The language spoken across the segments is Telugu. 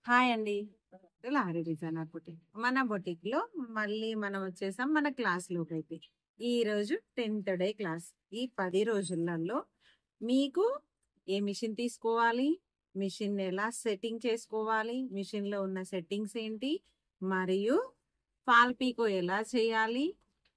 హాయ్ అండి. Lorry designer boutique. మన బొటిక్‌లో మళ్ళీ మనం వచ్చేసాం మన క్లాస్‌లోకైతే. ఈరోజు 10థ్ డే క్లాస్. ఈ 10 రోజులలో మీకు ఏ మిషన్ తీసుకోవాలి? మిషన్ ఎలా సెట్టింగ్ చేసుకోవాలి? మిషన్‌లో ఉన్న సెట్టింగ్స్ ఏంటి? మరియు ఫాల్ పీకో ఎలా చేయాలి?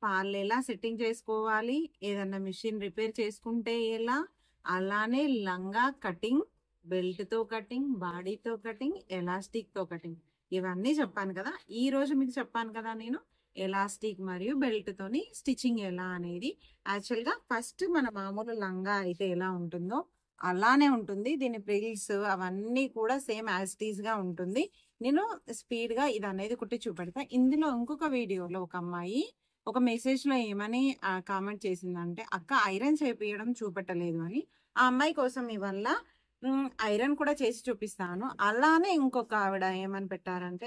ఫాల్ ఎలా సెట్టింగ్ చేసుకోవాలి? ఏదన్నా మిషన్ రిపేర్ చేసుకుంటే ఎలా? అలానే లంగా కటింగ్, బెల్ట్‌తో కటింగ్, బాడీతో కటింగ్, ఎలాస్టిక్‌తో కటింగ్. ఇవన్నీ చెప్పాను కదా! ఈరోజు మీకు చెప్పాను కదా నేను ఎలాస్టిక్ మరియు బెల్ట్‌తోని స్టిచ్చింగ్ ఎలా అనేది. యాక్చువల్‌గా ఫస్ట్ మన మామూలు లంగా అయితే ఎలా ఉంటుందో అలానే ఉంటుంది. దీని ఫ్రిల్స్ అవన్నీ కూడా సేమ్ యాజ్ ఇట్ ఈస్‌గా ఉంటుంది. నేను స్పీడ్‌గా ఇదనేది కుట్టి చూపెడతా. ఇందులో ఇంకొక వీడియోలో ఒక అమ్మాయి ఒక మెసేజ్‌లో ఏమని కామెంట్ చేసిందంటే, "అక్క ఐరన్ చేపియడం చూపెట్టలేదు" అని. ఆ అమ్మాయి కోసం ఇవాళ ఐరన్ కూడా చేసి చూపిస్తాను. అలానే ఇంకొక ఆవిడ ఏమని పెట్టారంటే,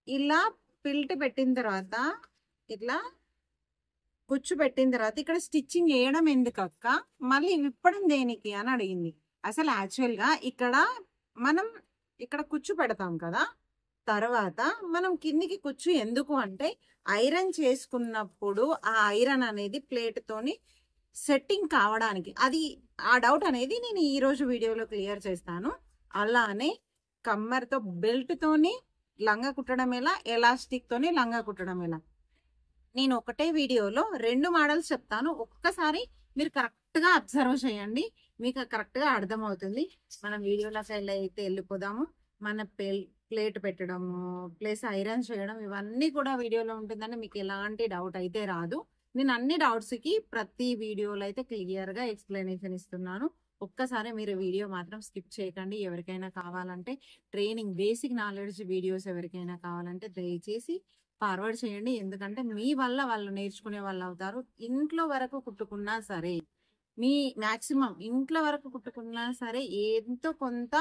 ఇలా పిల్ట్ పెట్టిన తర్వాత ఇట్లా కుచ్చు పెట్టిన తర్వాత ఇక్కడ స్టిచ్చింగ్ వేయడం ఎందుకక్క? మళ్ళీ విప్పడం దేనికి అని అడిగింది. అసలు యాక్చువల్‌గా మనం ఇక్కడ కుచ్చు పెడతాం కదా! తర్వాత మనం కిందికి కుచ్చు ఎందుకు అంటే ఐరన్ చేసుకున్నప్పుడు ఆ ఐరన్ అనేది ప్లేట్‌తోని సెట్టింగ్ కావడానికి. ఆ డౌట్ అనేది నేను ఈరోజు వీడియోలో క్లియర్ చేస్తాను. అలానే కమ్మర్‌తో బెల్ట్‌తోని లంగా కుట్టడం ఎలా? ఎలాస్టిక్‌తోని లంగా కుట్టడం ఎలా? నేను ఒకటే వీడియోలో 2 మోడల్స్ చెప్తాను. ఒక్కసారి మీరు కరెక్ట్‌గా అబ్జర్వ్ చేయండి. మీకు కరెక్ట్‌గా అర్థమవుతుంది. మనం వీడియోలోకి అయితే వెళ్ళిపోదాము. మన ప్లేట్ పెట్టడము, ప్లస్ ఐరన్ చేయడం ఇవన్నీ కూడా వీడియోలో ఉంటుందని మీకు ఎలాంటి డౌట్ అయితే రాదు. నేను అన్ని డౌట్స్‌కి ప్రతి వీడియోలో అయితే క్లియర్‌గా ఎక్స్‌ప్లనేషన్ ఇస్తున్నాను. ఒక్కసారి మీరు వీడియో మాత్రం స్కిప్ చేయకండి. ఎవరికైనా కావాలంటే ట్రైనింగ్ బేసిక్ నాలెడ్జ్ వీడియోస్ ఎవరికైనా కావాలంటే దయచేసి ఫార్వర్డ్ చేయండి. ఎందుకంటే మీ వల్ల వాళ్ళు నేర్చుకునే వాళ్ళు అవుతారు. ఇంట్లో వరకు కుట్టుకున్నా సరే, మీ మాక్సిమం ఇంట్లో వరకు కుట్టుకున్నా సరే ఎంతో కొంత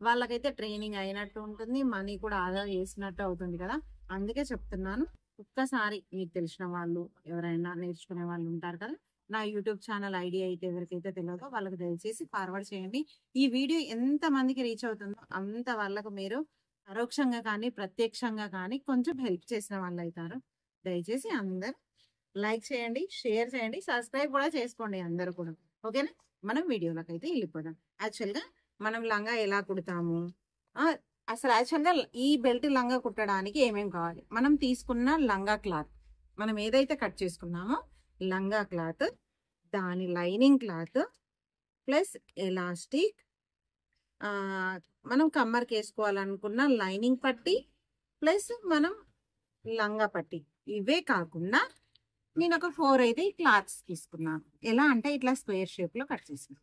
వాళ్ళకైతే ట్రైనింగ్ అయినట్టు ఉంటుంది. మనీ కూడా ఆదా చేసినట్టు అవుతుంది కదా! అందుకే చెప్తున్నాను. ఒక్కసారి మీకు తెలిసిన వాళ్ళు ఎవరైనా నేర్చుకునే వాళ్ళు ఉంటారు కదా! నా యూట్యూబ్ ఛానల్ ఐడి అయితే ఎవరికైతే తెలియదో వాళ్ళకి దయచేసి ఫార్వర్డ్ చేయండి. ఈ వీడియో ఎంత మందికి రీచ్ అవుతుందో అంత వాళ్ళకు మీరు పరోక్షంగా కానీ, ప్రత్యక్షంగా కానీ కొంచెం హెల్ప్ చేసిన వాళ్ళైతారు. దయచేసి అందరూ లైక్ చేయండి, షేర్ చేయండి, సబ్స్క్రైబ్ కూడా చేసుకోండి అందరూ కూడా. ఓకేనా? మనం వీడియోలోకైతే వెళ్ళిపోదాం. యాక్చువల్‌గా మనం లంగా ఎలా కుడతాము? ఆహ్, అసలు యాక్చువల్‌గా ఈ బెల్ట్ లంగా కుట్టడానికి ఏమేం కావాలి? మనం తీసుకున్న లంగా క్లాత్. మనం ఏదైతే కట్ చేసుకున్నామో లంగా క్లాత్, దాని లైనింగ్ క్లాత్, ప్లస్ ఎలాస్టిక్, మనం కమ్మర్‌కేసుకోవాలనుకున్న లైనింగ్ పట్టీ, ప్లస్ మనం లంగా పట్టీ. ఇవే కాకుండా నేనొక 4 అయితే క్లాత్స్ తీసుకున్నాను. ఎలా అంటే ఇట్లా స్క్వేర్ షేప్‌లో కట్ చేసినవి.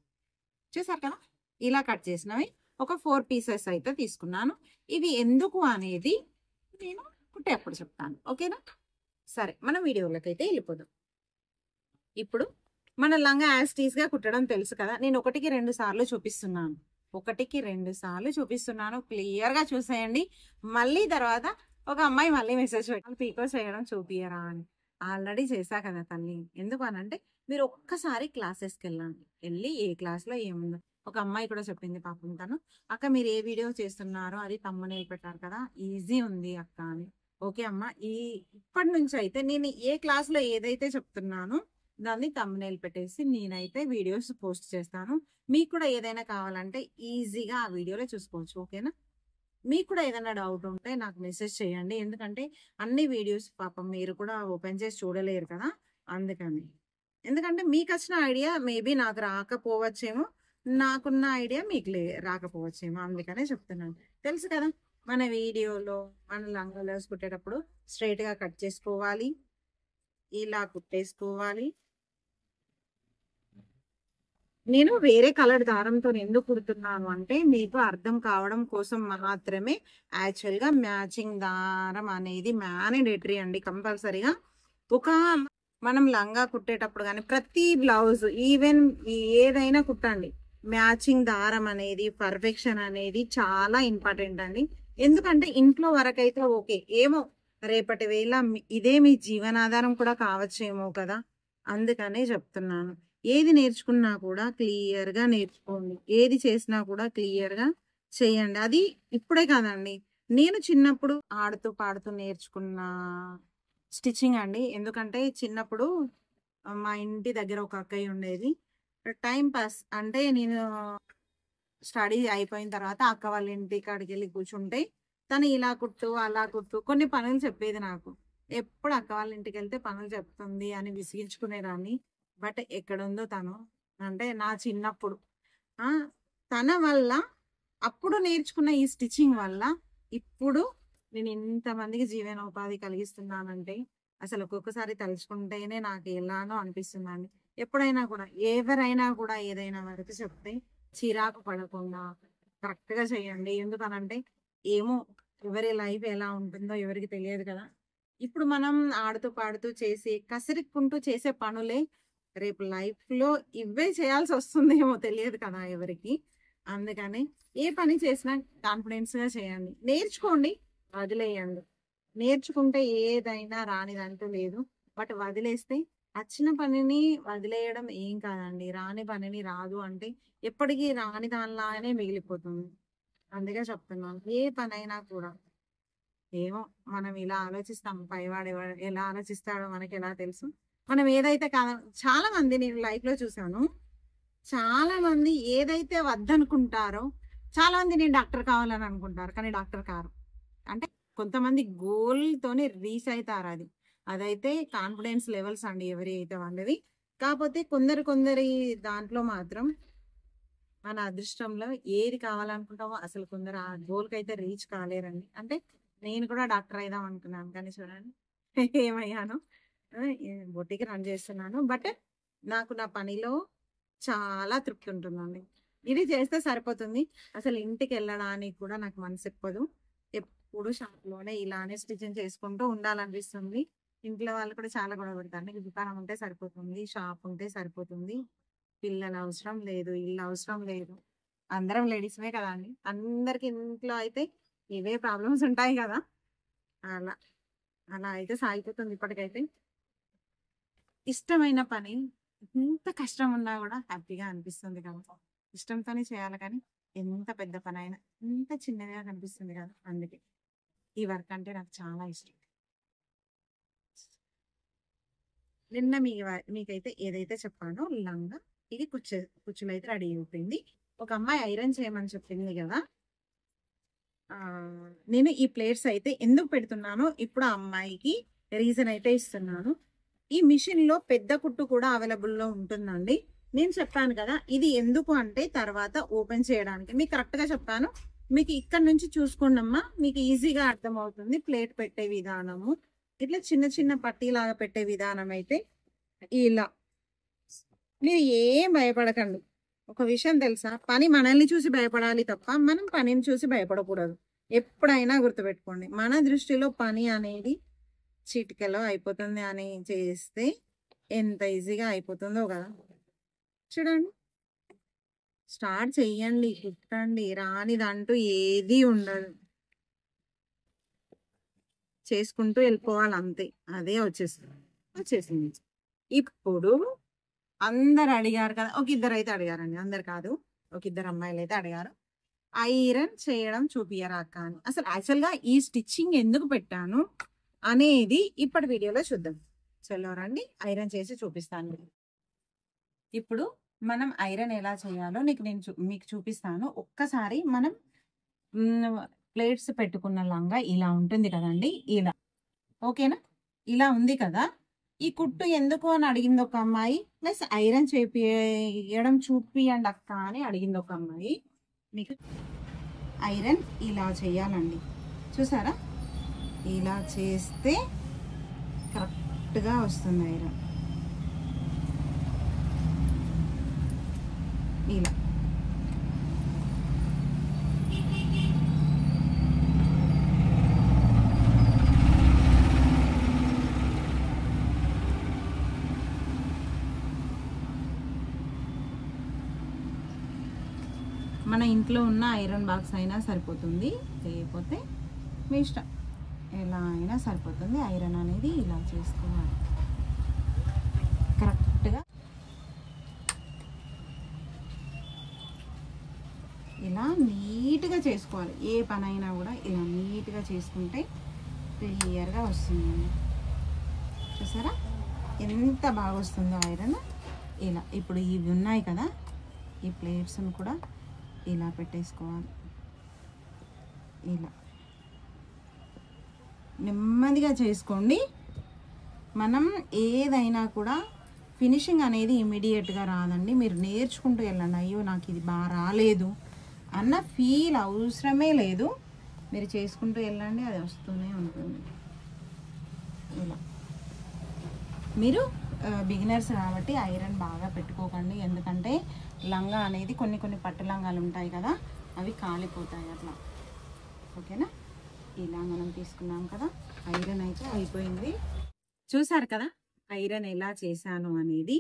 చూసారు కదా! ఇలా కట్ చేసినవి ఒక 4 పీసెస్ అయితే తీసుకున్నాను. ఇవి ఎందుకు అనేది నేను కుట్టేప్పుడు చెప్తాను. ఓకేనా? సరే మనం వీడియోలోకైతే వెళ్ళిపోదాం. ఇప్పుడు మన లంగా యాజ్ టీజ్‌గా కుట్టడం తెలుసు కదా! నేను 1కి 2 సార్లు చూపిస్తున్నాను. 1కి 2 సార్లు చూపిస్తున్నాను. క్లియర్‌గా చూసేయండి. మళ్ళీ తర్వాత ఒక అమ్మాయి మళ్ళీ మెసేజ్ పెట్టింది పీకో చేయడం చూపియరా అని. ఆల్రెడీ చేశా కదా తల్లి. ఎందుకు అనంటే మీరు ఒక్కసారి క్లాసెస్‌కెళ్ళండి. ఎళ్లి ఏ క్లాస్‌లో ఏముందో ఒక అమ్మాయి కూడా చెప్పింది పాపం తను. "అక్క మీరు ఏ వీడియో చేస్తున్నారో అది థంబ్‌నెయిల్ పెట్టారు కదా! ఈజీ ఉంది అక్క" అని. ఓకే అమ్మ. ఇప్పటి నుంచి అయితే నేను ఏ క్లాస్‌లో ఏదైతే చెప్తున్నానో దాన్ని థంబ్‌నెయిల్ పెట్టేసి నేనైతే వీడియోస్ పోస్ట్ చేస్తాను. మీకు కూడా ఏదైనా కావాలంటే ఈజీగా ఆ వీడియోలో చూసుకోవచ్చు. ఓకేనా? మీకు కూడా ఏదైనా డౌట్ ఉంటే నాకు మెసేజ్ చేయండి. ఎందుకంటే అన్ని వీడియోస్ పాపం మీరు కూడా ఓపెన్ చేసి చూడలేరు కదా! అందుకని. ఎందుకంటే మీకొచ్చిన ఐడియా మేబీ నాకు రాకపోవచ్చేమో. నాకున్న ఐడియా మీకు రాకపోవచ్చేమో. అందుకనే చెప్తున్నాను. తెలుసు కదా! మన వీడియోలో మన లంగా బ్లౌజ్ కుట్టేటప్పుడు స్ట్రెయిట్‌గా కట్ చేసుకోవాలి. ఇలా కుట్టేసుకోవాలి. నేను వేరే కలర్ దారంతో ఎందుకు కుడుతున్నాను అంటే మీకు అర్థం కావడం కోసం మాత్రమే. యాక్చువల్‌గా మ్యాచింగ్ దారం అనేది మ్యాండేటరీ అండి కంపల్సరీగా. ఒక మనం లంగా కుట్టేటప్పుడు గానీ ప్రతి బ్లౌజ్ ఈవెన్ ఏదైనా కుట్టండి. మ్యాచింగ్ దారం అనేది పర్ఫెక్షన్ అనేది చాలా ఇంపార్టెంట్ అండి. ఎందుకంటే ఇంట్లో వరకైతే ఓకే. ఏమో రేపటి వేళ ఇదే మీ జీవనాధారం కూడా కావచ్చేమో కదా! అందుకనే చెప్తున్నాను. ఏది నేర్చుకున్నా కూడా క్లియర్‌గా నేర్చుకోండి. ఏది చేసినా కూడా క్లియర్‌గా చేయండి. అది ఇప్పుడే కాదండి. నేను చిన్నప్పుడు ఆడుతూ పాడుతూ నేర్చుకున్న స్టిచ్చింగ్ అండి. ఎందుకంటే చిన్నప్పుడు మా ఇంటి దగ్గర ఒక అక్కయ్య ఉండేది. టైం పాస్ అంటే నేను స్టడీ అయిపోయిన తర్వాత అక్క వాళ్ళ ఇంటి కాడికి వెళ్ళి కూర్చుంటే తను ఇలా కుట్టు అలా కుట్టు కొన్ని పనులు చెప్పేది నాకు. ఎప్పుడు అక్క వాళ్ళ ఇంటికి వెళ్తే పనులు చెప్తుంది అని విసిగించుకునేదాన్ని. బట్ ఎక్కడుందో తను అంటే నా చిన్నప్పుడు ఆ తన వల్ల అప్పుడు నేర్చుకున్న ఈ స్టిచ్చింగ్ వల్ల ఇప్పుడు నేను ఇంతమందికి జీవనోపాధి కలిగిస్తున్నానంటే అసలు ఒక్కొక్కసారి తలుచుకుంటేనే నాకు ఎలానో అనిపిస్తుందండి. ఎప్పుడైనా కూడా ఎవరైనా కూడా ఏదైనా వరకు చెప్తే చిరాకు పడకుండా కరెక్ట్ గా చేయండి. ఎందుకనంటే ఏమో ఎవరి లైఫ్ ఎలా ఉంటుందో ఎవరికి తెలియదు కదా. ఇప్పుడు మనం ఆడుతూ పాడుతూ చేసి కసిరిక్కుంటూ చేసే పనులే రేపు లైఫ్ లో ఇవే చేయాల్సి వస్తుందేమో తెలియదు కదా ఎవరికి. అందుకని ఏ పని చేసినా కాన్ఫిడెన్స్ గా చేయండి. నేర్చుకోండి, వదిలేయండి. నేర్చుకుంటే ఏదైనా రానిదంటూ లేదు. బట్ వదిలేస్తే వచ్చిన పనిని వదిలేయడం ఏం కాదండి. రాని పనిని రాదు అంటే ఎప్పటికీ రాని దానిలాగానే మిగిలిపోతుంది. అందుకే చెప్తున్నాను ఏ పనైనా కూడా ఏమో మనం ఇలా ఆలోచిస్తాం, పైవాడు ఎలా ఆలోచిస్తాడో మనకి ఎలా తెలుసు. మనం ఏదైతే కాదు చాలా మంది నేను లైఫ్ లో చూసాను. చాలా మంది ఏదైతే వద్దనుకుంటారో చాలా మంది నేను డాక్టర్ కావాలని అనుకుంటారు కానీ డాక్టర్ కారు. అంటే కొంతమంది గోల్ తోని రీచ్ అవుతారు. అదైతే కాన్ఫిడెన్స్ లెవెల్స్ అండి ఎవరి అయితే వాళ్ళవి. కాకపోతే కొందరి దాంట్లో మాత్రం మన అదృష్టంలో ఏది కావాలనుకుంటామో అసలు కొందరు ఆ గోల్కి అయితే రీచ్ కాలేరండి. అంటే నేను కూడా డాక్టర్ అయిదాం అనుకున్నాను కానీ చూడండి ఏమయ్యాను. బొట్టికి రన్ చేస్తున్నాను. బట్ నాకు నా పనిలో చాలా తృప్తి ఉంటుందండి. ఇది చేస్తే సరిపోతుంది. అసలు ఇంటికి వెళ్ళడానికి కూడా నాకు మనసు ఎప్పదు. ఎప్పుడు షాప్లోనే ఇలానే స్టిచ్చింగ్ చేసుకుంటూ ఉండాలనిపిస్తుంది. ఇంట్లో వాళ్ళు కూడా చాలా గొడవ పెడతారు. నీకు దుకాణం ఉంటే సరిపోతుంది, షాప్ ఉంటే సరిపోతుంది, పిల్లలు అవసరం లేదు, ఇల్లు అవసరం లేదు. అందరం లేడీస్మే కదా అండి. అందరికి ఇంట్లో అయితే ఇవే ప్రాబ్లమ్స్ ఉంటాయి కదా. అలా అలా అయితే సాగిపోతుంది ఇప్పటికైతే. ఇష్టమైన పని ఎంత కష్టం ఉన్నా కూడా హ్యాపీగా అనిపిస్తుంది కదా. ఇష్టంతోనే చేయాలి కానీ ఎంత పెద్ద పని అయినా ఎంత చిన్నదిగా కనిపిస్తుంది కదా. అందుకే ఈ వర్క్ అంటే నాకు చాలా ఇష్టం. నిన్న మీకైతే ఏదైతే చెప్పానో లంగా ఇది కుచ్చులు అయితే రెడీ అయిపోయింది. ఒక అమ్మాయి ఐరన్ చేయమని చెప్పింది కదా. నేను ఈ ప్లేట్స్ అయితే ఎందుకు పెడుతున్నానో ఇప్పుడు ఆ అమ్మాయికి రీజన్ అయితే ఇస్తున్నాను. ఈ మిషన్ లో పెద్ద కుట్టు కూడా అవైలబుల్లో ఉంటుందండి. నేను చెప్పాను కదా ఇది ఎందుకు అంటే తర్వాత ఓపెన్ చేయడానికి. మీకు కరెక్ట్ గా చెప్పాను. మీకు ఇక్కడ నుంచి చూసుకోండి అమ్మా, మీకు ఈజీగా అర్థమవుతుంది. ప్లేట్ పెట్టే విధానము ఇట్లా చిన్న చిన్న పట్టీలాగా పెట్టే విధానం అయితే ఇలా. మీరు ఏం భయపడకండి. ఒక విషయం తెలుసా, పని మనల్ని చూసి భయపడాలి తప్ప మనం పనిని చూసి భయపడకూడదు. ఎప్పుడైనా గుర్తుపెట్టుకోండి, మన దృష్టిలో పని అనేది చిటికెలో అయిపోతుంది అని చేస్తే ఎంత ఈజీగా అయిపోతుందో కదా. చూడండి, స్టార్ట్ చెయ్యండి, కుట్టండి. రానిదంటూ ఏది ఉండదు. చేసుకుంటూ వెళ్ళిపోవాలి అంతే. అదే వచ్చేసింది. ఇప్పుడు అందరు అడిగారు కదా, ఒక ఇద్దరు అయితే అడిగారండి, అందరు కాదు, ఒక ఇద్దరు అమ్మాయిలు అయితే అడిగారు ఐరన్ చేయడం చూపియరా అక్క అని. అసలు యాక్చువల్గా ఈ స్టిచ్చింగ్ ఎందుకు పెట్టాను అనేది ఇప్పటి వీడియోలో చూద్దాం. చలో రండి, ఐరన్ చేసి చూపిస్తాను. ఇప్పుడు మనం ఐరన్ ఎలా చేయాలో నేను మీకు చూపిస్తాను. ఒక్కసారి మనం ప్లేట్స్ పెట్టుకున్న లంగా ఇలా ఉంటుంది కదండి, ఇలా ఓకేనా. ఇలా ఉంది కదా. ఈ కుట్టు ఎందుకు అని అడిగింది ఒక అమ్మాయి, ప్లస్ ఐరన్ చేపియడం చూపియండి అక్క అని అడిగింది ఒక అమ్మాయి. మీకు ఐరన్ ఇలా చేయాలండి, చూసారా, ఇలా చేస్తే కరెక్ట్గా వస్తుంది ఐరన్. ఇలా మన ఇంట్లో ఉన్న ఐరన్ బాక్స్ అయినా సరిపోతుంది, లేకపోతే మీ ఇష్టం, ఎలా అయినా సరిపోతుంది. ఐరన్ అనేది ఇలా చేసుకోవాలి కరెక్ట్గా. ఇలా నీట్ నీట్గా చేసుకోవాలి. ఏ పనైనా కూడా ఇలా నీట్గా చేసుకుంటే క్లియర్గా వస్తుంది. చూసారా ఎంత బాగా వస్తుందో ఐరన్. ఇలా ఇప్పుడు ఇవి ఉన్నాయి కదా, ఈ ప్లేట్స్ని కూడా ఇలా పెట్టేసుకోవాలి. ఇలా నెమ్మదిగా చేసుకోండి. మనం ఏదైనా కూడా ఫినిషింగ్ అనేది ఇమీడియట్గా రాదండి. మీరు నేర్చుకుంటూ వెళ్ళండి. అయ్యో నాకు ఇది బాగా రాలేదు అన్న ఫీల్ అవసరమే లేదు. మీరు చేసుకుంటూ వెళ్ళండి, అది వస్తూనే ఉంటుంది. ఇలా మీరు బిగినర్స్ కాబట్టి ఐరన్ బాగా పెట్టుకోకండి. ఎందుకంటే లంగా అనేది కొన్ని పట్టు లంగాలు ఉంటాయి కదా, అవి కాలిపోతాయి అట్లా. ఓకేనా? ఇలా మనం తీసుకున్నాం కదా, ఐరన్ అయితే అయిపోయింది. చూసారు కదా ఐరన్ ఎలా చేశాను అనేది.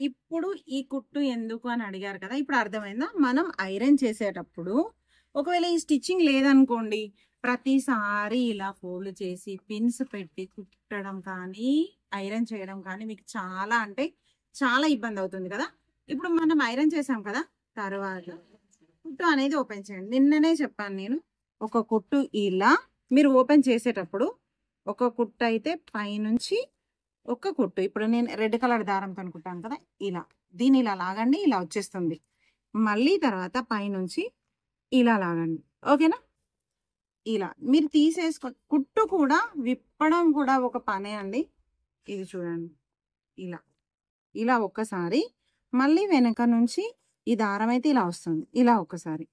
ఇప్పుడు ఈ కుట్టు ఎందుకు అని అడిగారు కదా, ఇప్పుడు అర్థమైందా? మనం ఐరన్ చేసేటప్పుడు ఒకవేళ ఈ స్టిచ్చింగ్ లేదనుకోండి, ప్రతిసారి ఇలా ఫోల్డ్ చేసి పిన్స్ పెట్టి కుట్టడం కానీ ఐరన్ చేయడం కానీ మీకు చాలా అంటే చాలా ఇబ్బంది అవుతుంది కదా. ఇప్పుడు మనం ఐరన్ చేసాం కదా, తర్వాత కుట్టు అనేది ఓపెన్ చేయండి. నిన్ననే చెప్పాను నేను, ఒక కుట్టు ఇలా మీరు ఓపెన్ చేసేటప్పుడు ఒక కుట్టు అయితే పైనుంచి ఒక కుట్టు, ఇప్పుడు నేను రెడ్ కలర్ దారంతో అనుకుంటాను కదా, ఇలా దీన్ని ఇలా లాగండి, ఇలా వచ్చేస్తుంది. మళ్ళీ తర్వాత పైనుంచి ఇలా లాగండి. ఓకేనా? ఇలా మీరు తీసేసుకో. కుట్టు కూడా విప్పడం కూడా ఒక పనే అండి. ఇది చూడండి, ఇలా ఇలా ఒక్కసారి, మళ్ళీ వెనక నుంచి ఈ దారం అయితే ఇలా వస్తుంది. ఇలా ఒక్కసారి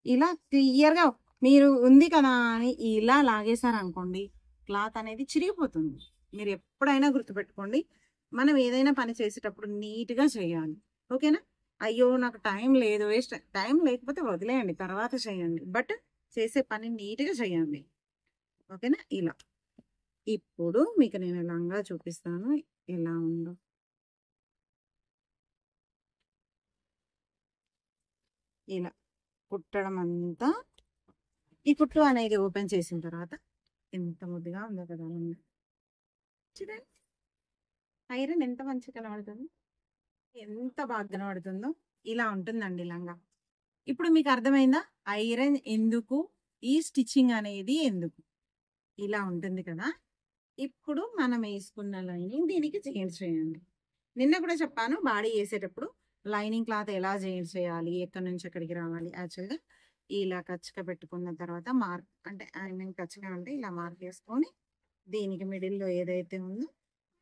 ఇలా క్లియర్గా మీరు ఉంది కదా అని ఇలా లాగేశారనుకోండి, క్లాత్ అనేది చిరిగిపోతుంది. మీరు ఎప్పుడైనా గుర్తుపెట్టుకోండి, మనం ఏదైనా పని చేసేటప్పుడు నీట్గా చేయాలి. ఓకేనా? అయ్యో నాకు టైం లేదు, వేస్ట్ టైం లేకపోతే వదిలేయండి, తర్వాత చేయండి, బట్ చేసే పని నీట్గా చేయండి. ఓకేనా? ఇలా ఇప్పుడు మీకు నేను లంగా చూపిస్తాను ఎలా ఉందో. ఇలా కుట్టడం అంతా, ఈ కుట్టు అనేది ఓపెన్ చేసిన తర్వాత ఎంత ముద్దుగా ఉందో కదా లంగా. చూడండి ఐరన్ ఎంత మంచిగా కనబడుతుంది, ఎంత బాగా కనబడుతుందో. ఇలా ఉంటుందండి లంగా. ఇప్పుడు మీకు అర్థమైందా ఐరన్ ఎందుకు, ఈ స్టిచ్చింగ్ అనేది ఎందుకు. ఇలా ఉంటుంది కదా. ఇప్పుడు మనం వేసుకున్న లైనింగ్ దీనికి చేంజ్ చేయండి. నిన్న కూడా చెప్పాను, బాడీ వేసేటప్పుడు లైనింగ్ క్లాత్ ఎలా చేంజ్ చేయాలి, ఎక్కడి నుంచి ఎక్కడికి రావాలి. యాక్చువల్గా ఇలా కచ్చిగా పెట్టుకున్న తర్వాత మార్క్, అంటే ఐ మీన్ కచ్చిగా అంటే ఇలా మార్క్ వేసుకొని దీనికి మిడిల్లో ఏదైతే ఉందో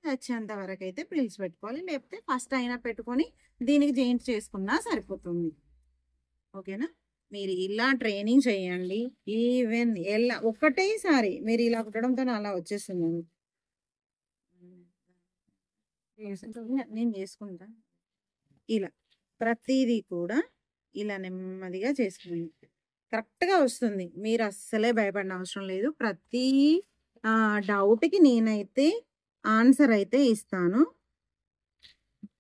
వచ్చేంత వరకు అయితే ప్రిల్స్ పెట్టుకోవాలి. లేకపోతే ఫస్ట్ అయినా పెట్టుకొని దీనికి చేంజ్ చేసుకున్నా సరిపోతుంది. ఓకేనా? మీరు ఇలా ట్రైనింగ్ చేయండి. ఈవెన్ ఎలా ఒకటేసారి మీరు ఇలా కుట్టడంతో అలా వచ్చేస్తుంది. నేను చేసుకుంటా. ఇలా ప్రతిదీ కూడా ఇలా నెమ్మదిగా చేసుకుంది, కరెక్ట్గా వస్తుంది. మీరు అస్సలే భయపడిన అవసరం లేదు. ప్రతి డౌట్కి నేనైతే ఆన్సర్ అయితే ఇస్తాను.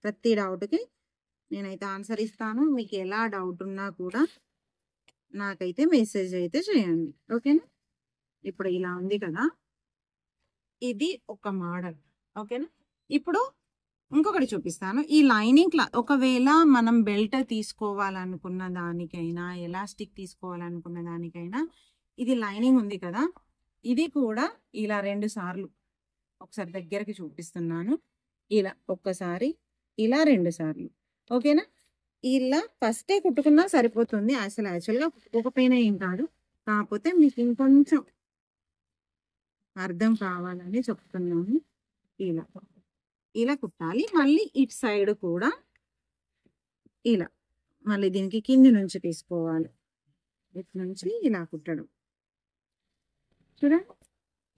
ప్రతి డౌట్కి నేనైతే ఆన్సర్ ఇస్తాను. మీకు ఎలా డౌట్ ఉన్నా కూడా నాకైతే మెసేజ్ అయితే చేయండి. ఓకేనా? ఇప్పుడు ఇలా ఉంది కదా, ఇది ఒక మోడల్. ఓకేనా? ఇప్పుడు ఇంకొకటి చూపిస్తాను. ఈ లైనింగ్ క్లాత్ ఒకవేళ మనం బెల్ట్ తీసుకోవాలనుకున్న దానికైనా, ఎలాస్టిక్ తీసుకోవాలనుకున్న దానికైనా, ఇది లైనింగ్ ఉంది కదా, ఇది కూడా ఇలా 2 సార్లు, ఒకసారి దగ్గరికి చూపిస్తున్నాను. ఇలా ఒక్కసారి, ఇలా 2 సార్లు. ఓకేనా? ఇలా ఫస్టే కుట్టుకున్నా సరిపోతుంది. అసలు యాక్చువల్గా కుట్టుకోకపోయినా ఏం కాదు, కాకపోతే మీకు ఇంకొంచెం అర్థం కావాలని చెప్తున్నాను. ఇలా ఇలా కుట్టాలి. మళ్ళీ ఇటు సైడ్ కూడా ఇలా, మళ్ళీ దీనికి కింది నుంచి తీసుకోవాలి. ఇటు నుంచి ఇలా కుట్టడం. చూడండి,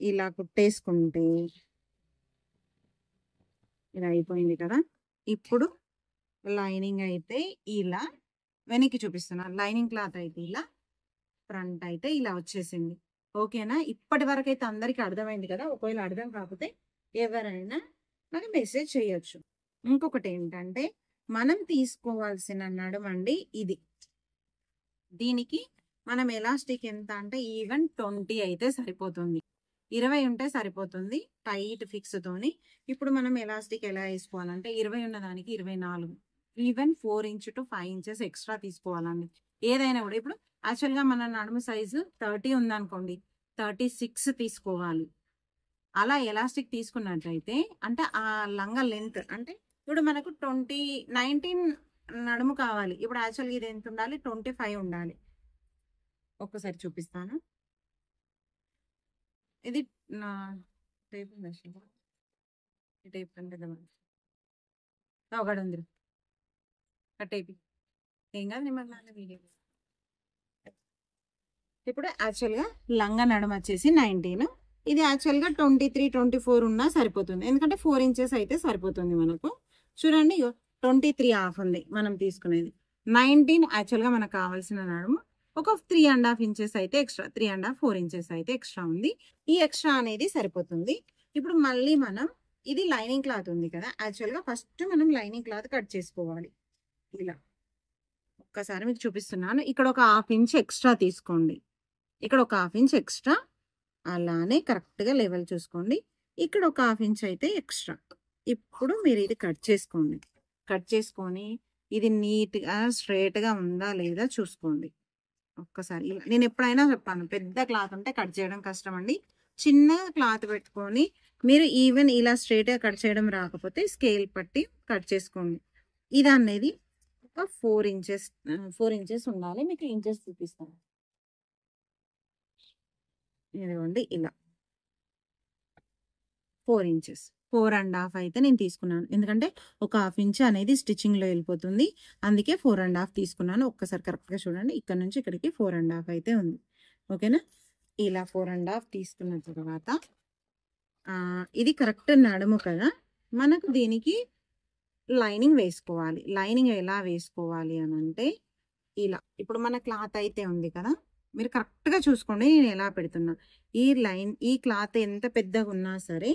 ఇలా కుట్టేసుకుంటే ఇలా అయిపోయింది కదా. ఇప్పుడు లైనింగ్ అయితే ఇలా వెనక్కి చూపిస్తున్నాను. లైనింగ్ క్లాత్ అయితే ఇలా, ఫ్రంట్ అయితే ఇలా వచ్చేసింది. ఓకేనా? ఇప్పటి వరకు అయితే అందరికీ అర్థమైంది కదా. ఒకవేళ అర్థం కాకపోతే ఎవరైనా నాకు మెసేజ్ చేయొచ్చు. ఇంకొకటి ఏంటంటే, మనం తీసుకోవాల్సిన నడుమండి ఇది. దీనికి మనం ఎలాస్టిక్ ఎంత అంటే ఈవెన్ 20 అయితే సరిపోతుంది, 20 ఉంటే సరిపోతుంది టైట్ ఫిక్స్ తోని. ఇప్పుడు మనం ఎలాస్టిక్ ఎలా వేసుకోవాలంటే 20 ఉన్న దానికి 24, even 4 inch to 5 inches extra తీసుకోవాలండి. ఏదైనా కూడా ఇప్పుడు యాక్చువల్గా మన నడుము సైజు 30 ఉందనుకోండి, 36 తీసుకోవాలి. అలా ఎలాస్టిక్ తీసుకున్నట్టయితే అంటే ఆ లంగా లెంత్ అంటే ఇప్పుడు మనకు 19 నడుము కావాలి. ఇప్పుడు యాక్చువల్గా ఇది ఎంత ఉండాలి, 25 ఉండాలి. ఒక్కసారి చూపిస్తాను. ఇది నా టేప్ ఈ టేప్ కంటే ఒకటి ఉంది టేప్ ఏం కాదు నిమ్మల్ని వీడియో. ఇప్పుడు యాక్చువల్గా లంగా నడుము వచ్చేసి 19, ఇది యాక్చువల్గా 23, 24 ఉన్నా సరిపోతుంది. ఎందుకంటే 4 ఇంచెస్ అయితే సరిపోతుంది మనకు. చూడండి 23.5 ఉంది మనం తీసుకునేది. 19 యాక్చువల్గా మనకు కావాల్సిన నడుము. ఒక 3.5 ఇంచెస్ అయితే ఎక్స్ట్రా, 3.5, 4 ఇంచెస్ అయితే ఎక్స్ట్రా ఉంది. ఈ ఎక్స్ట్రా అనేది సరిపోతుంది. ఇప్పుడు మళ్ళీ మనం ఇది లైనింగ్ క్లాత్ ఉంది కదా, యాక్చువల్గా ఫస్ట్ మనం లైనింగ్ క్లాత్ కట్ చేసుకోవాలి. ఇలా ఒక్కసారి మీకు చూపిస్తున్నాను. ఇక్కడ ఒక 1/2 ఇంచ్ ఎక్స్ట్రా తీసుకోండి, ఇక్కడ ఒక 1/2 ఇంచ్ ఎక్స్ట్రా, అలానే కరెక్ట్గా లెవెల్ చూసుకోండి. ఇక్కడ ఒక 1/2 ఇంచ్ అయితే ఎక్స్ట్రా. ఇప్పుడు మీరు ఇది కట్ చేసుకోండి. కట్ చేసుకొని ఇది నీట్గా స్ట్రైట్గా ఉందా లేదా చూసుకోండి. ఒక్కసారి ఇలా నేను ఎప్పుడైనా చెప్పాను, పెద్ద క్లాత్ ఉంటే కట్ చేయడం కష్టం అండి. చిన్న క్లాత్ పెట్టుకొని మీరు ఈవెన్ ఇలా స్ట్రైట్గా కట్ చేయడం రాకపోతే స్కేల్ పట్టి కట్ చేసుకోండి. ఇది అనేది ఒక 4 ఇంచెస్ ఉండాలి. మీకు ఇంచెస్ చూపిస్తాను. ఇదిగోండి ఇలా 4 ఇంచెస్, 4.5 అయితే నేను తీసుకున్నాను. ఎందుకంటే ఒక 1/2 ఇంచ్ అనేది స్టిచ్చింగ్లో వెళ్ళిపోతుంది, అందుకే 4.5 తీసుకున్నాను. ఒక్కసారి కరెక్ట్గా చూడండి, ఇక్కడ నుంచి ఇక్కడికి 4.5 అయితే ఉంది. ఓకేనా? ఇలా 4.5 తీసుకున్న తర్వాత ఇది కరెక్ట్ నడుము కదా, మనకు దీనికి లైనింగ్ వేసుకోవాలి. లైనింగ్ ఎలా వేసుకోవాలి అని అంటే ఇలా, ఇప్పుడు మన క్లాత్ అయితే ఉంది కదా, మీరు కరెక్ట్గా చూసుకోండి నేను ఎలా పెడుతున్నా. ఈ క్లాత్ ఎంత పెద్దగా ఉన్నా సరే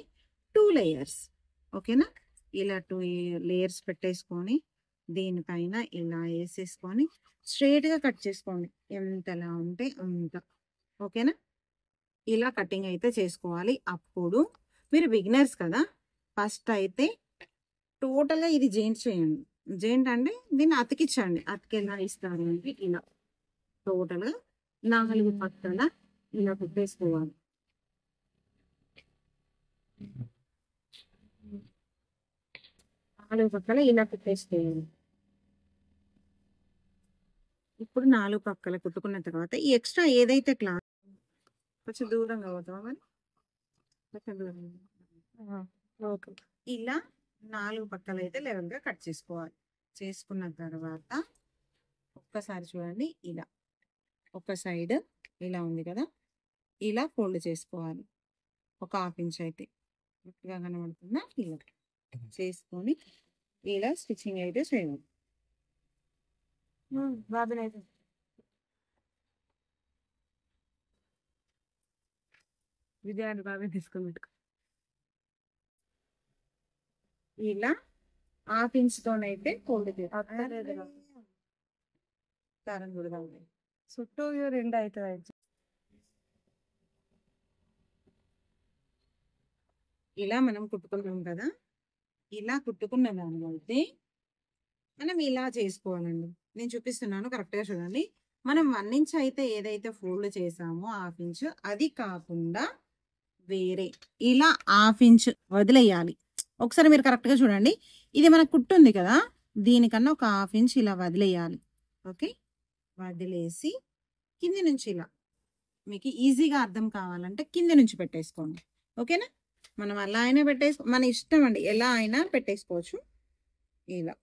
2 లేయర్స్. ఓకేనా? ఇలా 2 లేయర్స్ పెట్టేసుకొని దీనిపైన ఇలా వేసేసుకొని స్ట్రైట్గా కట్ చేసుకోండి, ఎంతలా ఉంటే అంత. ఓకేనా? ఇలా కటింగ్ అయితే చేసుకోవాలి. అప్పుడు మీరు బిగినర్స్ కదా, ఫస్ట్ అయితే టోటల్గా ఇది జాయింట్ చేయండి. జాయింట్ అంటే దీన్ని అతికించండి. అతికేలా ఇస్తారు అంటే ఇలా టోటల్గా 4 పక్కల ఇలా పెట్టేసుకోవాలి. పక్కల ఇలా పెట్టేసుకోవాలి. ఇప్పుడు 4 పక్కల కుట్టుకున్న తర్వాత ఈ ఎక్స్ట్రా ఏదైతే క్లాత్ కొంచెం దూరంగా అవుతాం మరి కొంచెం దూరంగా ఓకే. ఇలా 4 పక్కల అయితే లెవెల్గా కట్ చేసుకోవాలి. చేసుకున్న తర్వాత ఒక్కసారి చూడండి, ఇలా ఒక సైడ్ ఇలా ఉంది కదా, ఇలా ఫోల్డ్ చేసుకోవాలి. ఒక 1/2 ఇంచ్ అయితే గట్టిగా కనబడుతుందా, ఇలా చేసుకొని ఇలా స్టిచ్చింగ్ అయితే చేయాలి. బాబునైతే విజయాన్ని బాగా తీసుకొని పెట్టుకో. ఇలా 1/2 ఇంచ్తోనైతే ఫోల్డ్ చేయాలి. చుట్టూ 2 అవుతుంది. ఇలా మనం కుట్టుకున్నాం కదా, ఇలా కుట్టుకున్న దాన్ని అయితే మనం ఇలా చేసుకోవాలండి. నేను చూపిస్తున్నాను, కరెక్ట్గా చూడండి. మనం 1 ఇంచ్ అయితే ఏదైతే ఫోల్డ్ చేసామో 1/2 ఇంచ్, అది కాకుండా వేరే ఇలా 1/2 ఇంచ్ వదిలేయాలి. ఒకసారి మీరు కరెక్ట్గా చూడండి, ఇది మనకు కుట్టు ఉంది కదా, దీనికన్నా ఒక 1/2 ఇంచ్ ఇలా వదిలేయాలి. ఓకే, వదిలేసి కింది నుంచి ఇలా, మీకు ఈజీగా అర్థం కావాలంటే కింది నుంచి పెట్టేసుకోండి. ఓకేనా? మనం అలా అయినా మన ఇష్టం అండి, ఎలా అయినా పెట్టేసుకోవచ్చు ఇలా.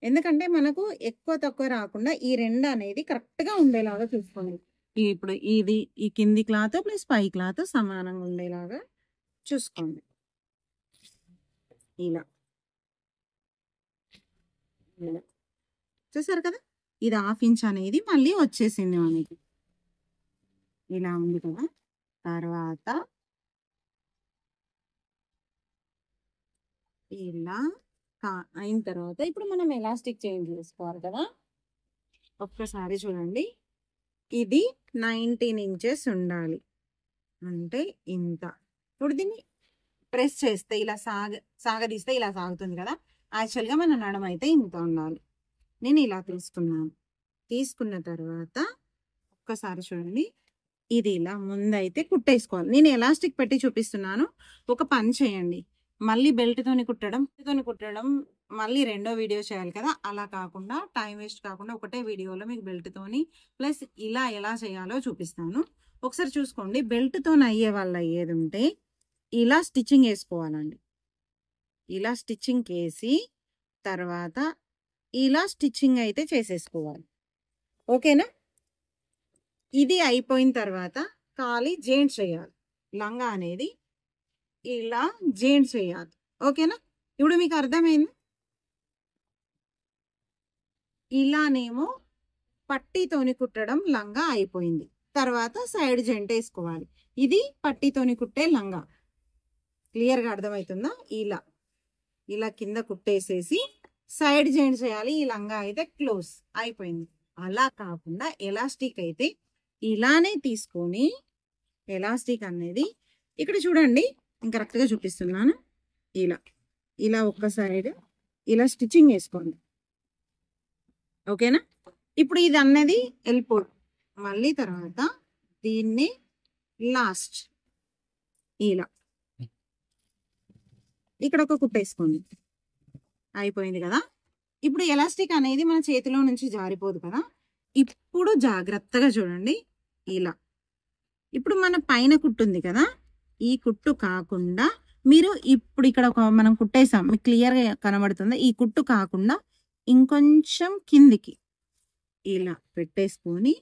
ఎందుకంటే మనకు ఎక్కువ తక్కువ రాకుండా ఈ 2 అనేది కరెక్ట్గా ఉండేలాగా చూసుకోండి. ఇప్పుడు ఈ కింది క్లాత్ ప్లస్ పై క్లాత్ సమానంగా ఉండేలాగా చూసుకోండి. ఇలా చూసారు కదా, ఇది 1/2 ఇంచ్ అనేది మళ్ళీ వచ్చేసింది మనకి, ఇలా ఉంది కదా. తర్వాత ఇలా అయిన తర్వాత ఇప్పుడు మనం ఎలాస్టిక్ చేంజ్ చేసుకోవాలి కదా. ఒక్కసారి చూడండి, ఇది 19 ఇంచెస్ ఉండాలి అంటే ఇంత. ఇప్పుడు దీన్ని ప్రెస్ చేస్తే ఇలా సాగదీస్తే ఇలా సాగుతుంది కదా, యాక్చువల్గా మన నడుము అయితే ఇంత ఉండాలి. నేను ఇలా తీసుకున్నాను. తీసుకున్న తర్వాత ఒక్కసారి చూడండి, ఇది ఇలా ముందైతే కుట్టేసుకోవాలి. నేను ఎలాస్టిక్ పెట్టి చూపిస్తున్నాను. ఒక పని చేయండి, మళ్ళీ బెల్ట్తోని కుట్టడం మళ్ళీ రెండో వీడియో చేయాలి కదా, అలా కాకుండా టైం వేస్ట్ కాకుండా ఒకటే వీడియోలో మీకు బెల్ట్తోని ప్లస్ ఇలా ఎలా చేయాలో చూపిస్తాను. ఒకసారి చూసుకోండి. బెల్ట్తోని అయ్యే వాళ్ళు అయ్యేది ఉంటే ఇలా స్టిచ్చింగ్ వేసుకోవాలండి. ఇలా స్టిచ్చింగ్ వేసి తర్వాత ఇలా స్టిచ్చింగ్ అయితే చేసేసుకోవాలి. ఓకేనా? ఇది అయిపోయిన తర్వాత ఖాళీ జాయింట్స్ చేయాలి. లంగా అనేది ఇలా జాయింట్స్ చేయాలి. ఓకేనా? ఇప్పుడు మీకు అర్థమైంది. ఇలానేమో పట్టీతోని కుట్టడం లంగా అయిపోయింది. తర్వాత సైడ్ జాయింట్ వేసుకోవాలి. ఇది పట్టీతోని కుట్టే లంగా. క్లియర్గా అర్థమవుతుందా? ఇలా కింద కుట్టేసేసి సైడ్ జాయింట్ చేయాలి. ఈ లంగా అయితే క్లోజ్ అయిపోయింది. అలా కాకుండా ఎలాస్టిక్ అయితే ఇలానే తీసుకొని, ఎలాస్టిక్ అనేది ఇక్కడ చూడండి, నేను కరెక్ట్గా చూపిస్తున్నాను. ఇలా ఒక్క సైడ్ ఇలా స్టిచ్చింగ్ వేసుకోండి. ఓకేనా? ఇప్పుడు ఇది అన్నది వెళ్ళిపోదు. మళ్ళీ తర్వాత దీన్ని లాస్ట్ ఇలా ఇక్కడ ఒక కుట్టేసుకోండి. అయిపోయింది కదా. ఇప్పుడు ఎలాస్టిక్ అనేది మన చేతిలో నుంచి జారిపోదు కదా. ఇప్పుడు జాగ్రత్తగా చూడండి. ఇలా ఇప్పుడు మన పైన కుట్టు ఉంది కదా, ఈ కుట్టు కాకుండా మీరు ఇప్పుడు ఇక్కడ మనం కుట్టేసాం, మీకు క్లియర్గా కనబడుతుంది. ఈ కుట్టు కాకుండా ఇంకొంచెం కిందికి ఇలా పెట్టేసుకొని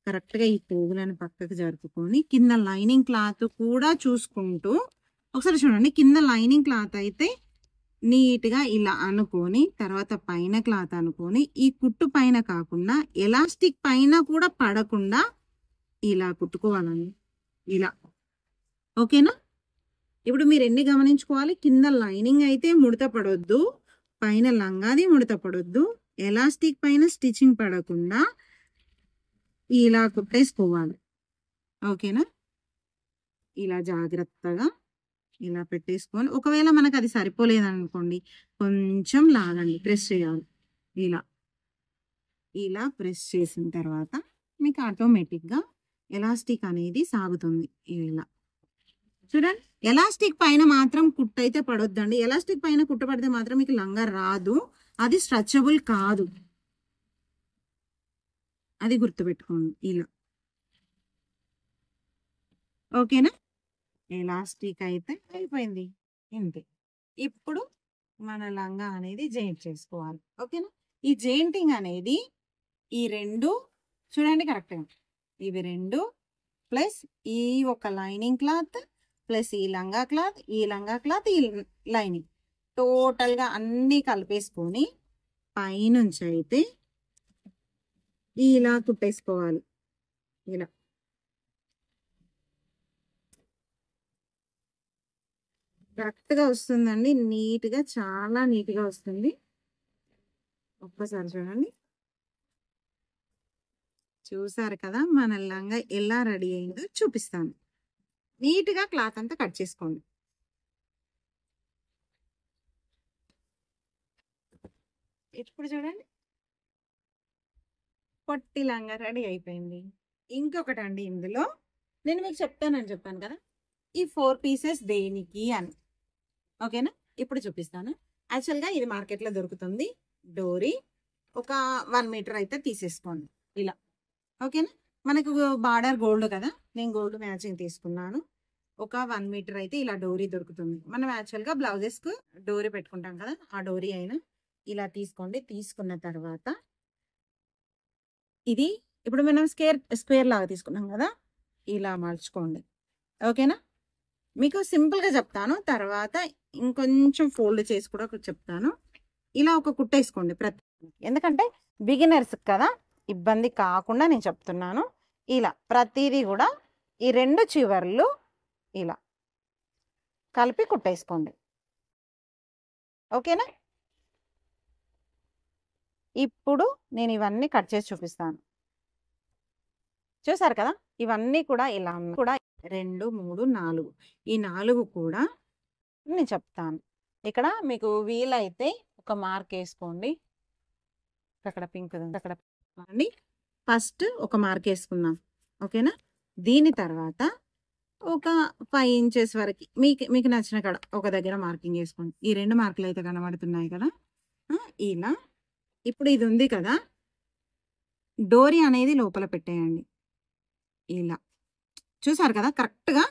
కరెక్ట్గా ఈ పోగులను పక్కకు జరుపుకొని కింద లైనింగ్ క్లాత్ కూడా చూసుకుంటూ ఒకసారి చూడండి. కింద లైనింగ్ క్లాత్ అయితే నీట్గా ఇలా అనుకొని తర్వాత పైన క్లాత్ అనుకొని ఈ కుట్టు పైన కాకుండా ఎలాస్టిక్ పైన కూడా పడకుండా ఇలా కుట్టుకోవాలండి. ఇలా ఓకేనా? ఇప్పుడు మీరు ఎన్ని గమనించుకోవాలి. కింద లైనింగ్ అయితే ముడత పడొద్దు, పైన లంగాది ముడత పడొద్దు, ఎలాస్టిక్ పైన స్టిచ్చింగ్ పడకుండా ఇలా కుట్టేసుకోవాలి. ఓకేనా? ఇలా జాగ్రత్తగా ఇలా పెట్టేసుకొని ఒకవేళ మనకు అది సరిపోలేదనుకోండి కొంచెం లాగండి, ప్రెస్ చేయాలి. ఇలా ప్రెస్ చేసిన తర్వాత మీకు ఆటోమేటిక్గా ఎలాస్టిక్ అనేది సాగుతుంది. ఇలా చూడండి. ఎలాస్టిక్ పైన మాత్రం కుట్టు అయితే పడొద్దండి. ఎలాస్టిక్ పైన కుట్టు పడితే మాత్రం మీకు లంగా రాదు, అది స్ట్రెచబుల్ కాదు, అది గుర్తుపెట్టుకోండి. ఇలా ఓకేనా? ఎలాస్టిక్ అయితే అయిపోయింది. ఇంతే. ఇప్పుడు మన లంగా అనేది జాయింట్ చేసుకోవాలి. ఓకేనా? ఈ జాయింటింగ్ అనేది ఈ రెండు చూడండి కరెక్ట్గా, ఇవి రెండు ప్లస్ ఈ ఒక లైనింగ్ క్లాత్ ప్లస్ ఈ లంగా క్లాత్, ఈ లంగా క్లాత్, ఈ లైనింగ్ టోటల్గా అన్నీ కలిపేసుకొని పైనుంచి అయితే ఇలా కుట్టేసుకోవాలి. ఇలా కరెక్ట్గా వస్తుందండి. నీట్గా, చాలా నీట్గా వస్తుంది. ఒక్కసారి చూడండి. చూసారు కదా మన లంగా ఎలా రెడీ అయిందో చూపిస్తాను. నీట్గా క్లాత్ అంతా కట్ చేసుకోండి. ఇప్పుడు చూడండి పొట్టి లంగా రెడీ అయిపోయింది. ఇంకొకటి అండి, ఇందులో నేను మీకు చెప్పాను కదా ఈ 4 పీసెస్ దేనికి అని. ఓకేనా? ఇప్పుడు చూపిస్తాను. యాక్చువల్గా ఇది మార్కెట్లో దొరుకుతుంది. డోరీ ఒక 1 మీటర్ అయితే తీసేసుకోండి ఇలా. ఓకేనా? మనకు బార్డర్ గోల్డ్ కదా, నేను గోల్డ్ మ్యాచింగ్ తీసుకున్నాను. ఒక 1 మీటర్ అయితే ఇలా డోరీ దొరుకుతుంది. మనం యాక్చువల్గా బ్లౌజెస్కు డోరీ పెట్టుకుంటాం కదా, ఆ డోరీ అయినా ఇలా తీసుకోండి. తీసుకున్న తర్వాత ఇది ఇప్పుడు మనం స్క్వేర్ లాగా తీసుకున్నాం కదా, ఇలా మలుచుకోండి. ఓకేనా? మీకు సింపుల్గా చెప్తాను, తర్వాత ఇంకొంచెం ఫోల్డ్ చేసి కూడా చెప్తాను. ఇలా ఒక కుట్టేసుకోండి ప్రతి, ఎందుకంటే బిగినర్స్ కదా ఇబ్బంది కాకుండా నేను చెప్తున్నాను. ఇలా ప్రతిదీ కూడా ఈ 2 చివర్లు ఇలా కలిపి కుట్టేసుకోండి. ఓకేనా? ఇప్పుడు నేను ఇవన్నీ కట్ చేసి చూపిస్తాను. చూసారు కదా, ఇవన్నీ కూడా ఇలా కూడా 2, 3, 4 ఈ 4 కూడా నేను చెప్తాను. ఇక్కడ మీకు వీలైతే ఒక మార్క్ వేసుకోండి. అక్కడ పింక్, అక్కడ అండి ఫస్ట్ ఒక మార్క్ వేసుకుందాం, ఓకేనా? దీని తర్వాత ఒక 5 ఇంచెస్ వరకు మీకు మీకు నచ్చిన కాడ ఒక దగ్గర మార్కింగ్ వేసుకోండి. ఈ 2 మార్కులు అయితే కనబడుతున్నాయి కదా, ఇలా. ఇప్పుడు ఇది ఉంది కదా, డోరీ అనేది లోపల పెట్టేయండి ఇలా. చూసారు కదా, కరెక్ట్గా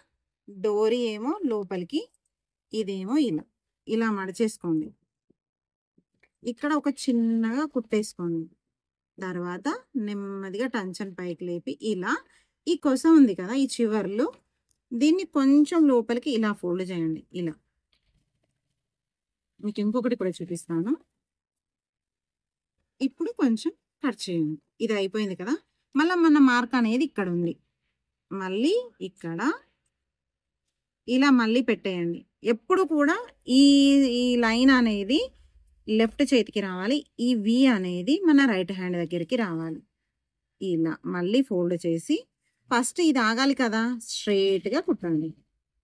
డోరీ ఏమో లోపలికి, ఇదేమో ఇలా ఇలా మడిచేసుకోండి. ఇక్కడ ఒక చిన్నగా కుట్టేసుకోండి. తర్వాత నెమ్మదిగా టంచన్ పైకి లేపి ఇలా, ఈ కొస ఉంది కదా ఈ చివర్లు, దీన్ని కొంచెం లోపలికి ఇలా ఫోల్డ్ చేయండి ఇలా. మీకు ఇంకొకటి కూడా చూపిస్తాను. ఇప్పుడు కొంచెం కట్ చేయండి. ఇది అయిపోయింది కదా, మళ్ళీ మన మార్క్ అనేది ఇక్కడ ఉంది, మళ్ళీ ఇక్కడ ఇలా మళ్ళీ పెట్టేయండి. ఎప్పుడు కూడా ఈ ఈ లైన్ అనేది లెఫ్ట్ చేతికి రావాలి, ఈ వి అనేది మన రైట్ హ్యాండ్ దగ్గరికి రావాలి. ఇలా మళ్ళీ ఫోల్డ్ చేసి ఫస్ట్ ఇది ఆగాలి కదా, స్ట్రైట్గా కుట్టండి.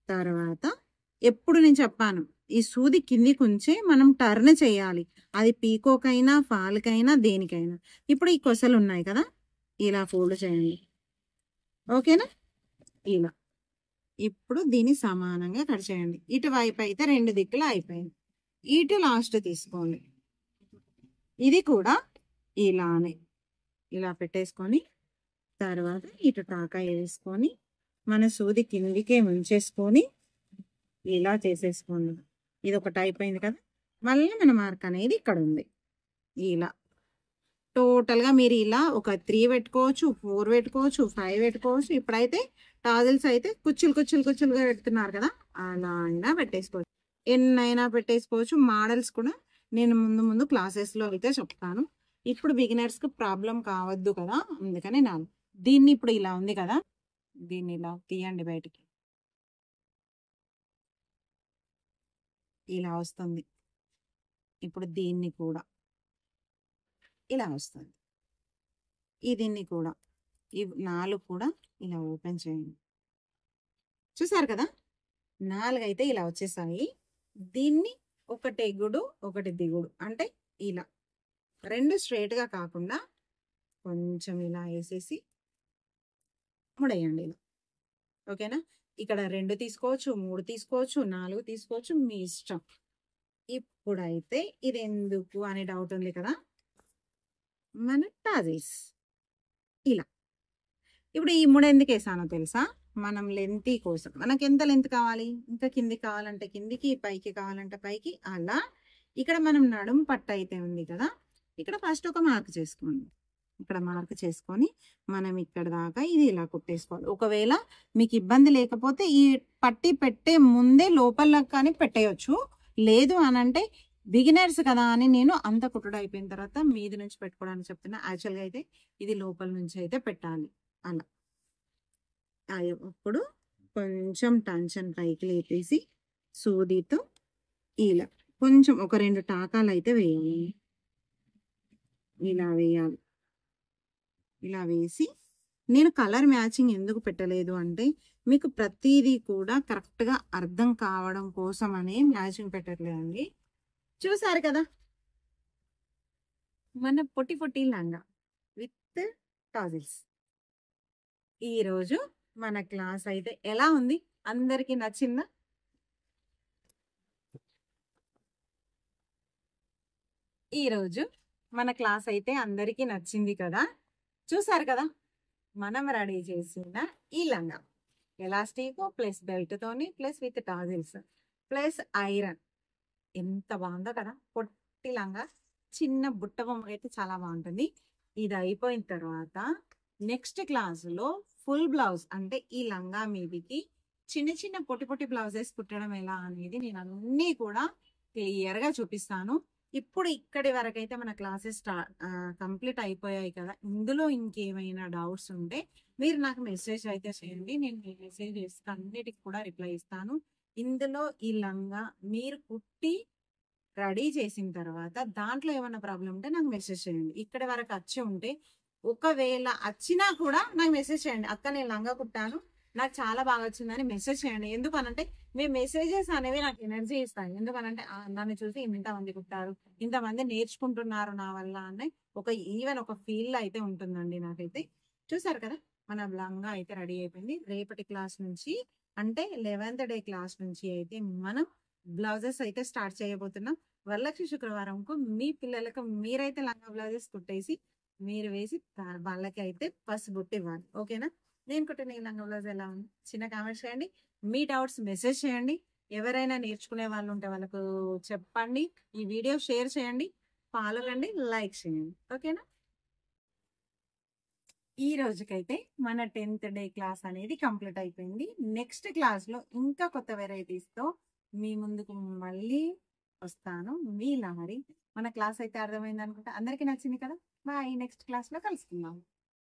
తర్వాత ఎప్పుడు నేను చెప్పాను, ఈ సూది కిందికి ఉంచే మనం టర్న్ చేయాలి, అది పీకోకైనా ఫాల్కైనా దేనికైనా. ఇప్పుడు ఈ కొసలు ఉన్నాయి కదా, ఇలా ఫోల్డ్ చేయండి, ఓకేనా? ఇలా ఇప్పుడు దీన్ని సమానంగా కట్ చేయండి. ఇటువైపు అయితే 2 దిక్కులు అయిపోయింది, ఇటు లాస్ట్ తీసుకోండి. ఇది కూడా ఇలానే ఇలా పెట్టేసుకొని తర్వాత ఇటు టాకా వేసుకొని మన సూది కిందికే ముంచేసుకొని ఇలా చేసేసుకోండి. ఇది ఒకటి అయిపోయింది కదా, మళ్ళీ మన మార్క్ అనేది ఇక్కడ ఉంది. ఇలా టోటల్గా మీరు ఇలా ఒక 3 పెట్టుకోవచ్చు, 4 పెట్టుకోవచ్చు, 5 పెట్టుకోవచ్చు. ఇప్పుడైతే టాజిల్స్ అయితే కుచ్చులుగా పెడుతున్నారు కదా, అలా అయినా పెట్టేసుకోవచ్చు, ఎన్నైనా పెట్టేసుకోవచ్చు. మోడల్స్ కూడా నేను ముందు క్లాసెస్లో అయితే చెప్తాను. ఇప్పుడు బిగినర్స్కి ప్రాబ్లం కావద్దు కదా, అందుకని దీన్ని ఇప్పుడు ఇలా ఉంది కదా, దీన్ని ఇలా తీయండి బయటికి, ఇలా వస్తుంది. ఇప్పుడు దీన్ని కూడా ఇలా వస్తుంది, దీన్ని కూడా ఈ 4 కూడా ఇలా ఓపెన్ చేయండి. చూసారు కదా, 4 అయితే ఇలా వచ్చేసాయి. దీన్ని ఒకటి ఎగుడు ఒకటి దిగుడు, అంటే ఇలా 2 స్ట్రైట్గా కాకుండా కొంచెం ఇలా వేసేసి ముడేయండి ఇలా, ఓకేనా? ఇక్కడ 2 తీసుకోవచ్చు, 3 తీసుకోవచ్చు, 4 తీసుకోవచ్చు, మీ ఇష్టం. ఇప్పుడైతే ఇది ఎందుకు అనే డౌట్ ఉంది కదా, మన టాజిల్స్ ఇలా. ఇప్పుడు ఈ 3 ఎందుకు వేసానో తెలుసా, మనం లెంత్ కోసం. మనకి ఎంత లెంత్ కావాలి, ఇంకా కిందికి కావాలంటే కిందికి, పైకి కావాలంటే పైకి, అలా. ఇక్కడ మనం నడుము పట్టు అయితే ఉంది కదా, ఇక్కడ ఫస్ట్ ఒక మార్క్ చేసుకోండి. ఇక్కడ మార్క్ చేసుకొని మనం ఇక్కడ దాకా ఇది ఇలా కుట్టేసుకోవాలి. ఒకవేళ మీకు ఇబ్బంది లేకపోతే ఈ పట్టి పెట్టే ముందే లోపల కానీ పెట్టేయచ్చు, లేదు అనంటే బిగినర్స్ కదా అని నేను అంత కుట్టడం అయిపోయిన తర్వాత మీది నుంచి పెట్టుకోవడానికి చెప్తున్నా. యాక్చువల్గా అయితే ఇది లోపల నుంచి అయితే పెట్టాలి అలా. అప్పుడు కొంచెం టెన్షన్ పైకి లేపేసి సూదితో ఇలా కొంచెం ఒక 2 టాకాలు అయితే వేయాలి. ఇలా వేయాలి. ఇలా వేసి నేను కలర్ మ్యాచింగ్ ఎందుకు పెట్టలేదు అంటే మీకు ప్రతిదీ కూడా కరెక్ట్గా అర్థం కావడం కోసం అనే మ్యాచింగ్ పెట్టట్లేదండి. చూసారు కదా, మన పొట్టి లంగా విత్ టాజిల్స్. ఈరోజు మన క్లాస్ అయితే ఎలా ఉంది, అందరికీ నచ్చిందా? ఈరోజు మన క్లాస్ అయితే అందరికీ నచ్చింది కదా. చూసారు కదా, మనం రెడీ చేసిన ఈ లంగా ఎలాస్టిక్ ప్లస్ బెల్ట్ తోని plus with tassels plus iron, ఎంత బాగుందో కదా. పొట్టి లంగా, చిన్న బుట్ట బొమ్మ అయితే చాలా బాగుంటుంది. ఇది అయిపోయిన తర్వాత నెక్స్ట్ క్లాసులో ఫుల్ బ్లౌజ్, అంటే ఈ లంగా మీదికి చిన్న పొట్టి బ్లౌజెస్ కుట్టడం ఎలా అనేది నేను అన్నీ కూడా క్లియర్గా చూపిస్తాను. ఇప్పుడు ఇక్కడి వరకు అయితే మన క్లాసెస్ కంప్లీట్ అయిపోయాయి కదా. ఇందులో ఇంకేమైనా డౌట్స్ ఉంటే మీరు నాకు మెసేజ్ అయితే చేయండి, నేను మీ మెసేజెస్ అన్నిటికి కూడా రిప్లై ఇస్తాను. ఇందులో ఈ లంగా మీరు కుట్టి రెడీ చేసిన తర్వాత దాంట్లో ఏమైనా ప్రాబ్లం ఉంటే నాకు మెసేజ్ చేయండి. ఇక్కడి వరకు వచ్చి ఉంటే, ఒకవేళ వచ్చినా కూడా నాకు మెసేజ్ చేయండి, అక్క నేను లంగా కుట్టాను, నాకు చాలా బాగా వచ్చిందని మెసేజ్ చేయండి. ఎందుకనంటే మీ మెసేజెస్ అనేవి నాకు ఎనర్జీ ఇస్తాయి. ఎందుకనంటే నన్ను చూసి ఇంతమంది కుట్టారు, ఇంతమంది నేర్చుకుంటున్నారు నా వల్ల అని ఒక ఈవెన్ ఒక ఫీల్ అయితే ఉంటుందండి నాకైతే. చూసారు కదా, మన లంగా అయితే రెడీ అయిపోయింది. రేపటి క్లాస్ నుంచి అంటే 11th డే క్లాస్ నుంచి అయితే మనం బ్లౌజెస్ అయితే స్టార్ట్ చేయబోతున్నాం. వరలక్ష్మి శుక్రవారంకు మీ పిల్లలకు మీరైతే లంగా బ్లౌజెస్ కుట్టేసి మీరు వేసి వాళ్ళకి అయితే పసుబొట్టు ఇవ్వాలి. ఓకేనా? నేను కుట్టిన ఈ లంగా బ్లౌజ్ ఎలా ఉంది చిన్న కామెంట్స్ చేయండి. మీ డౌట్స్ మెసేజ్ చేయండి. ఎవరైనా నేర్చుకునే వాళ్ళు ఉంటే వాళ్ళకు చెప్పండి. ఈ వీడియో షేర్ చేయండి, ఫాలో కండి, లైక్ చేయండి. ఓకేనా? ఈ రోజుకైతే మన 10th డే క్లాస్ అనేది కంప్లీట్ అయిపోయింది. నెక్స్ట్ క్లాస్ లో ఇంకా కొత్త వెరైటీస్ తో మీ ముందుకు మళ్ళీ వస్తాను. మీ లహరి. మన క్లాస్ అయితే అర్థమైంది అనుకుంటా. అందరికీ నచ్చింది కదా. బాయ్. నెక్స్ట్ క్లాస్ లో కలుసుకుందాం.